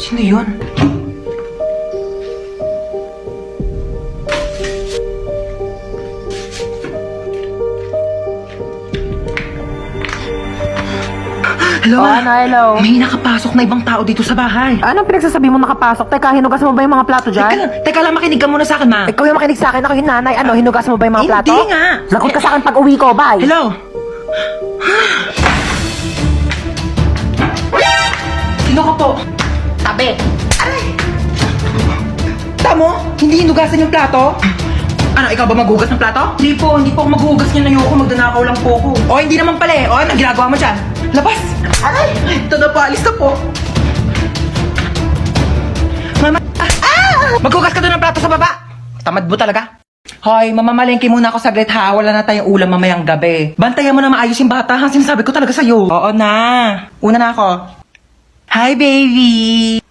Sino yun? Hello? Hello. May nakapasok na ibang tao dito sa bahay. Anong pinagsasabi mo nakapasok? Teka, hinugasan mo ba yung mga plato dyan? Teka lang, makinig ka muna sa akin, ma. Ikaw yung makinig sa akin, ako yung nanay. Ano, hinugasan mo ba yung mga plato? Hindi nga. Lagot ka sa akin pag uwi ko, bye. Hello? Sino ka po? Tabi. Aray! Tamo? Hindi hinugasan yung plato? Ano, ikaw ba maghugas ng plato? Hindi po ako maghugas niyan. Ayoko, magdanakaw lang po ako. O, hindi naman pala eh. O, anong ginagawa mo dyan? Labas! Aray! Ito na po, alis na po. Mama! Maghugas ka doon ng plato sa baba! Tamad mo talaga. Hoy, mamamalengke muna ako saglit ha. Wala na tayong ulam mamayang gabi. Bantayan mo na maayos yung bata ha. Sinasabi ko talaga sa'yo. Oo na. Una na ako. Hi, baby!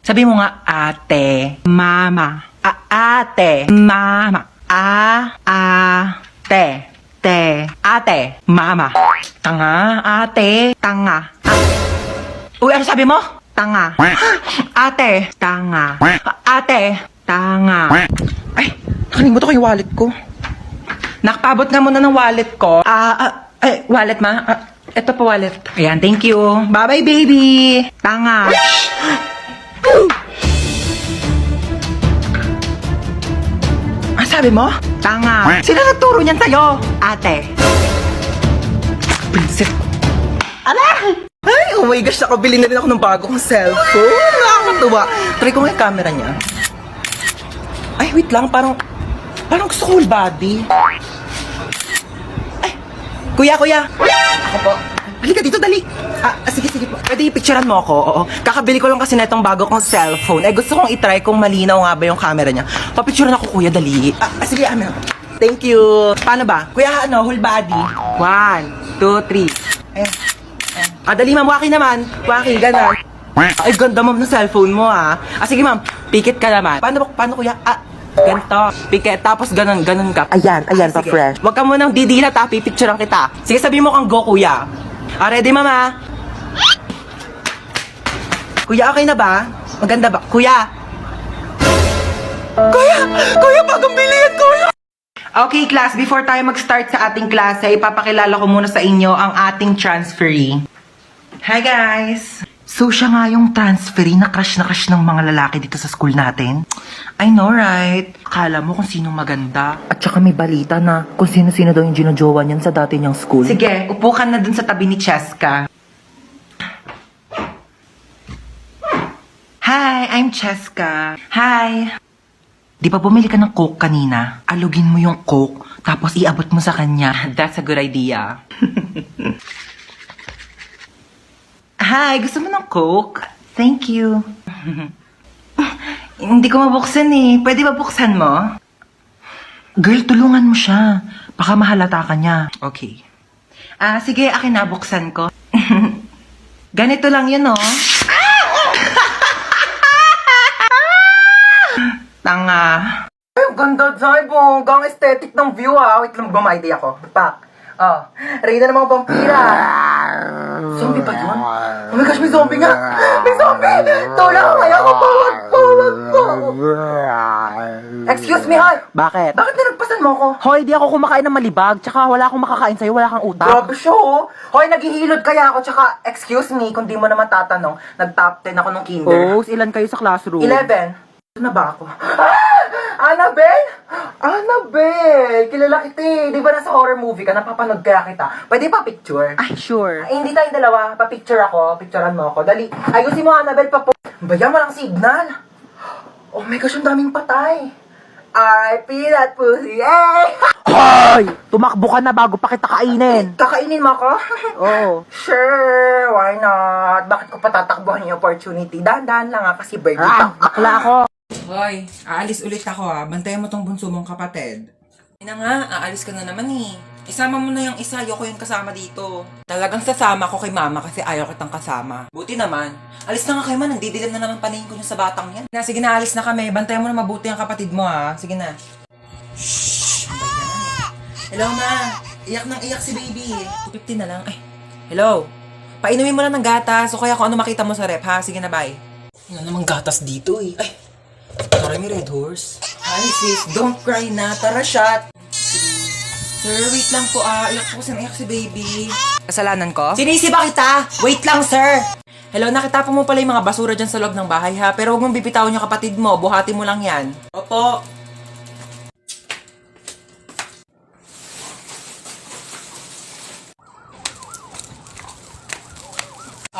Sabi mo nga, ate, mama. Ate, mama. Ate, mama. Tanga, ate, tanga. Uy, ano sabi mo? Tanga. Ate, tanga. Ate, tanga. Ay, nakalimutan ko yung wallet ko. Nakapabot nga muna ng wallet ko. Wallet ma? Ito po wallet. Ayan, thank you. Bye-bye, baby. Tanga. Ang sabi mo? Tanga. Sino nagturo niyan sa'yo? Ate. Prinsip. Ay, oh my gosh, nakabili na rin ako ng bagong cellphone. Nakakatuwa. Try ko nga yung camera niya. Ay, wait lang. Parang gusto ko whole body. Ay, kuya. Ako po. Halika dito, dali. Sige po. Pwede i-picturean mo ako, oo. Kakabili ko lang kasi na itong bago kong cellphone. Gusto kong itry kung malinaw nga ba yung camera niya. Papicturean ako, kuya, dali. Sige, amin. Thank you. Paano ba? Kuya, whole body. 1, 2, 3. Ayan. Dali, ma'am. Waki naman. Waki, gano'n. Ay, ganda, ma'am, ng cellphone mo, ha. Sige, ma'am. Pikit ka naman. Paano, kuya? Ganito. Pikit. Tapos ganun ka. Ayan, pa-fresh. Huwag ka munang didilat, ha. Pipicturean kita. Sige, sabi mo kang go, kuya. Ready, mama? Kuya, okay na ba? Maganda ba? Kuya, bagong bilihan, kuya! Okay, class, before tayo mag-start sa ating klase, ipapakilala ko muna sa inyo ang ating transferee. Hi, guys! So, siya nga yung transferee na crush ng mga lalaki dito sa school natin. I know, right? Akala mo kung sinong maganda. At saka may balita na kung sino-sino daw yung ginojowa niyan sa dati niyang school. Sige, upo ka na dun sa tabi ni Cheska. Hi, I'm Cheska. Hi. Di ba bumili ka ng Coke kanina? Alugin mo yung Coke, tapos iabot mo sa kanya. That's a good idea. Hi, gusto mo ng Coke? Thank you. Hindi ko mabuksan eh. Pwede ba buksan mo? Girl, tulungan mo siya. Baka mahalata ka niya. Okay. Sige, akin na, buksan ko. Ganito lang yun, oh. Tanga. Ay, ang ganda, Zay, bonggang aesthetic ng view, ha. Wait lang, idea ko. Pak. Reyna ng mga vampira. Zombie ba yun? Oh my gosh, may zombie nga! May zombie! Tulong! Ayoko po! Wag po! Excuse me, hoy! Bakit? Bakit nilagpasan mo ako? Hoy, di ako kumakain ng malibag. Tsaka wala akong makakain sa'yo, wala kang utak. Grabe siya, oh! Hoy, naghihilod kaya ako, tsaka, excuse me, kung di mo naman tatanong, nag-top 10 ako nung kinder. Oh, ilan kayo sa classroom? 11. Ito na ba ako? Annabelle! Annabelle! Kilala kita eh. Di ba nasa horror movie ka? Napapanood kaya kita. Pwede pa picture? Ay, sure. Ay, hindi tayong dalawa. Pa-picture ako. Picturean mo ako. Dali. Ayusin mo, Annabelle, pa po. Bayan mo lang signal. Oh my gosh, ang daming patay. I feel that pussy. Eh! Hoy! Tumakbo ka na bago pa kita kainin. Kakainin mo ako? Oo. Sure, why not? Bakit ko patatakbuhan yung opportunity? Dahan-dahan lang kasi birthday pa. Bakla ako. Hoy, aalis ulit ako Bantayan mo tong bunso mong kapatid. Ina nga, aalis ka na naman eh. Isama mo na yung isa, ayoko yung kasama dito. Talagang sasama ko kay mama kasi ayaw kitang kasama. Buti naman. Alis na nga kayo man, nandidilim na naman paningin ko yung sa batang yan. Sige na, alis na kami. Bantayan mo na mabuti ang kapatid mo Sige na. Shhh! Hello ma, iyak nang iyak si baby. 250 na lang. Ay, hello. Painumin mo lang ng gatas o kaya kung ano makita mo sa rep Sige na, bye. Wala namang gatas dito eh. Ay! Tara, may Red Horse. Hi sis, don't cry na. Tara, shot. Sir, wait lang po Iyak po kasi naiyak si baby. Kasalanan ko? Sinisi ba kita? Wait lang, sir. Hello, nakita po mo pala yung mga basura dyan sa loob ng bahay ha. Pero huwag mong bibitawan yung kapatid mo. Buhati mo lang yan. Opo.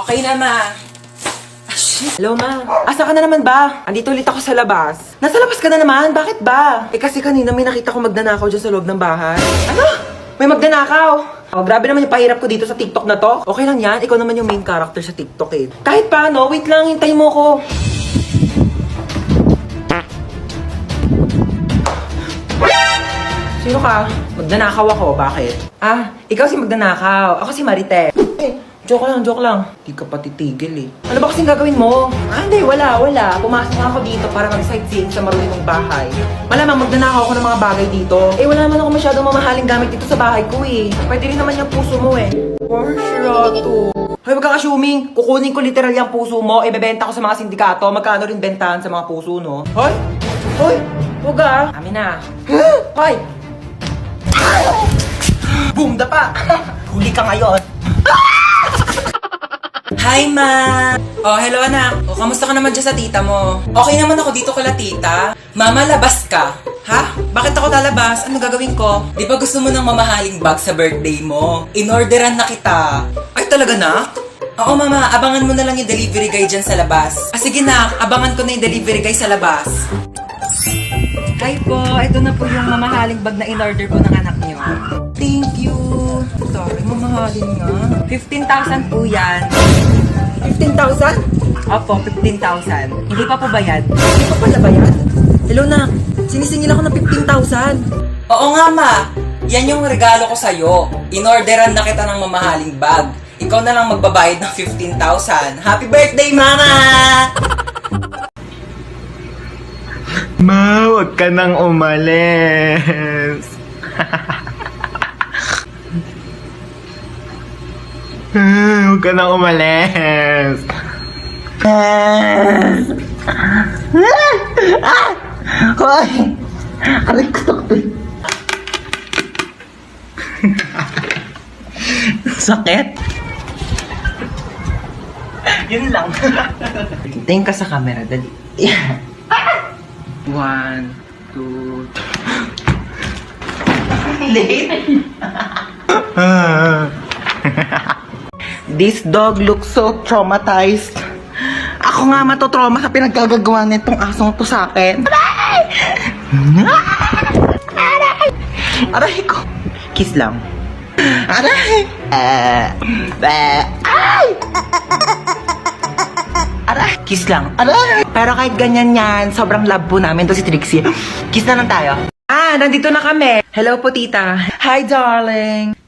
Okay na, ma. Hello, ma. Asa ka na naman ba? Andito ulit ako sa labas. Nasa labas ka na naman? Bakit ba? Eh kasi kanina may nakita ko magnanakaw dyan sa loob ng bahay. Ano? May magnanakaw? Oh, grabe naman yung pahirap ko dito sa TikTok na to. Okay lang yan. Ikaw naman yung main character sa TikTok eh. Kahit paano, wait lang. Hintayin mo ko. Sino ka? Magnanakaw ako. Bakit? Ah, ikaw si magnanakaw. Ako si Marite. Joke lang. Di ka pa titigil eh. Ano ba kasing gagawin mo? Ah, hindi, wala. Pumasok nga ako dito para mag-sightseeing sa marunong bahay. Malamang magnanakaw ako ng mga bagay dito. Eh, wala naman ako masyadong mamahaling gamit dito sa bahay ko eh. Pwede rin naman yung puso mo eh. Marshato. Hoy, wag kang assuming. Kukunin ko literal yung puso mo, ibebenta ko sa mga sindikato. Magkano rin bentahan sa mga puso, no? Hoy, wag ah. Amin na. Hoy! Boom, dapa! Huli ka ngayon. Hi, ma! Oh, hello, anak. Oh, kamusta ka naman dyan sa tita mo? Okay naman ako dito kala tita. Mama, labas ka. Ha? Bakit ako lalabas? Ano gagawin ko? Di ba gusto mo ng mamahaling bag sa birthday mo? In-orderan na kita. Ay, talaga na? Oo, mama. Abangan mo na lang yung delivery guy dyan sa labas. Ah, sige na. Abangan ko na yung delivery guy sa labas. Hi po. Ito na po yung mamahaling bag na in-order ko ng anak niyo. Thank you. Sorry, mamahalin nga. 15,000 po yan. 15,000? Opo, 15,000. Hindi pa po bayad? Hindi pa pala bayad? Hello na, sinisingil ako ng 15,000. Oo nga ma, yan yung regalo ko sa'yo. Inorderan na kita ng mamahaling bag. Ikaw na lang magbabayad ng 15,000. Happy birthday, mama! Ma, huwag ka nang umalis. Huwag ka nang umalis. Hoy! Aray ko sakit. Sakit? Yun lang. Tingin ka sa camera, dali. Yeah. 1, 2, 3. Late? This dog looks so traumatized. Ako nga matotrauma sa pinaggagawa nitong asong to sa akin. Aray ko. Kiss lang. Aray! Aray! Kiss lang. Aray! Pero kahit ganyan yan, sobrang love po namin to si Trixie. Kiss na lang tayo. Ah, nandito na kami. Hello po, tita. Hi, darling.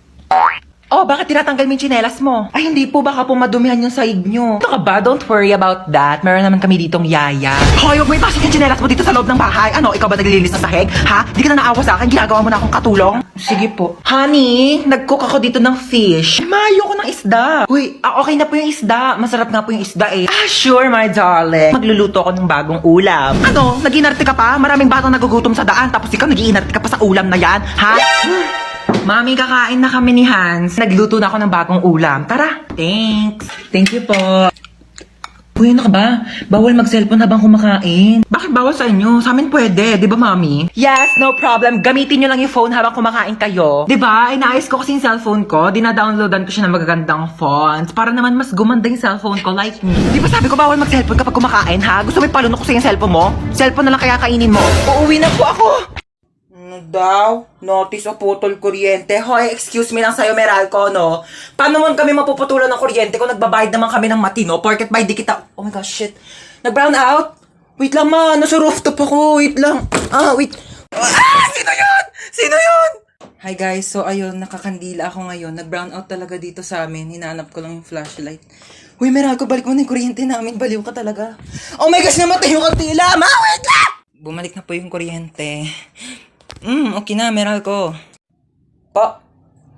Oh, bakit tinatanggal mo yung tsinelas mo? Ay, hindi po. Baka po madumihan yung sahig nyo. Ito ka ba? Don't worry about that. Meron naman kami ditong yaya. Hoy, huwag mo ipasok yung tsinelas mo dito sa loob ng bahay. Ano, ikaw ba naglilinis ng sahig? Ha? Di ka na naawa sa akin? Ginagawa mo na akong katulong? Sige po. Honey, nag-cook ako dito ng fish. Mayo ko ng isda. Uy, okay na po yung isda. Masarap nga po yung isda eh. Ah, sure, my darling. Magluluto ako ng bagong ulam. Ano? Nag-inarte ka pa? Maraming batang nagugutom sa daan. Tapos ikaw nag-iinarte ka pa sa ulam na yan? Ha? Mami, kakain na kami ni Hans. Nagluto na ako ng bagong ulam. Tara. Thanks. Thank you po. Uy, ano ka ba? Bawal mag-cellphone habang kumakain. Bakit bawal sa inyo? Sa amin pwede, di ba, Mami? Yes, no problem. Gamitin nyo lang yung phone habang kumakain kayo. Di ba? Inaayos ko kasi yung cellphone ko. Dina-downloadan ko siya ng magagandang fonts. Para naman mas gumanda yung cellphone ko like me. Di ba sabi ko bawal mag-cellphone kapag kumakain, ha? Gusto mo ipalunok ko sa yung cellphone mo? Cellphone na lang kaya kainin mo. Uuwi na po ako. Ano daw? Notice o putol kuryente. Hoy, excuse me lang sa'yo, Meralco, no? Paano mo kami mapuputulan ng kuryente kung nagbabayad naman kami ng matino? Porket by di kita... Oh my gosh, shit. Nag-brown out? Wait lang, ma. Nasa rooftop ako. Wait lang. Wait. Sino yun? Sino yun? Hi guys, so ayun, nakakandila ako ngayon. Nag-brown out talaga dito sa amin. Hinanap ko lang yung flashlight. Uy, Meralco, balik mo na yung kuryente namin. Baliw ka talaga. Oh my gosh, namatay yung kandila. Ma, wait lang! Bumalik na po yung kuryente. Okay na, Meralco. Po,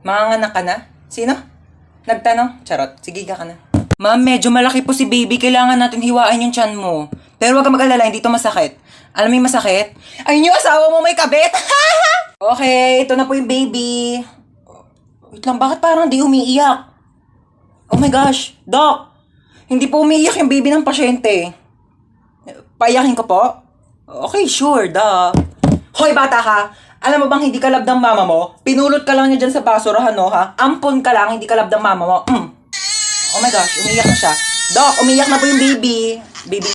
manganganak ka na? Sino? Nagtanong? Charot, sige ka na. Ma'am, medyo malaki po si baby. Kailangan natin hiwain yung tiyan mo. Pero huwag ka mag-alala, hindi to masakit. Alam mo yung masakit? Ayun yung asawa mo may kabit! Okay, ito na po yung baby. Wait lang, bakit parang di umiiyak? Oh my gosh, Doc! Hindi po umiiyak yung baby ng pasyente. Paiyakin ko po? Okay, sure, duh. Hoy, bata ka! Alam mo bang hindi ka love ng mama mo? Pinulot ka lang niya dyan sa basurahan, no, ha? Ampon ka lang, hindi ka love ng mama mo. Oh my gosh, umiiyak na siya. Doc, umiiyak na po yung baby. Baby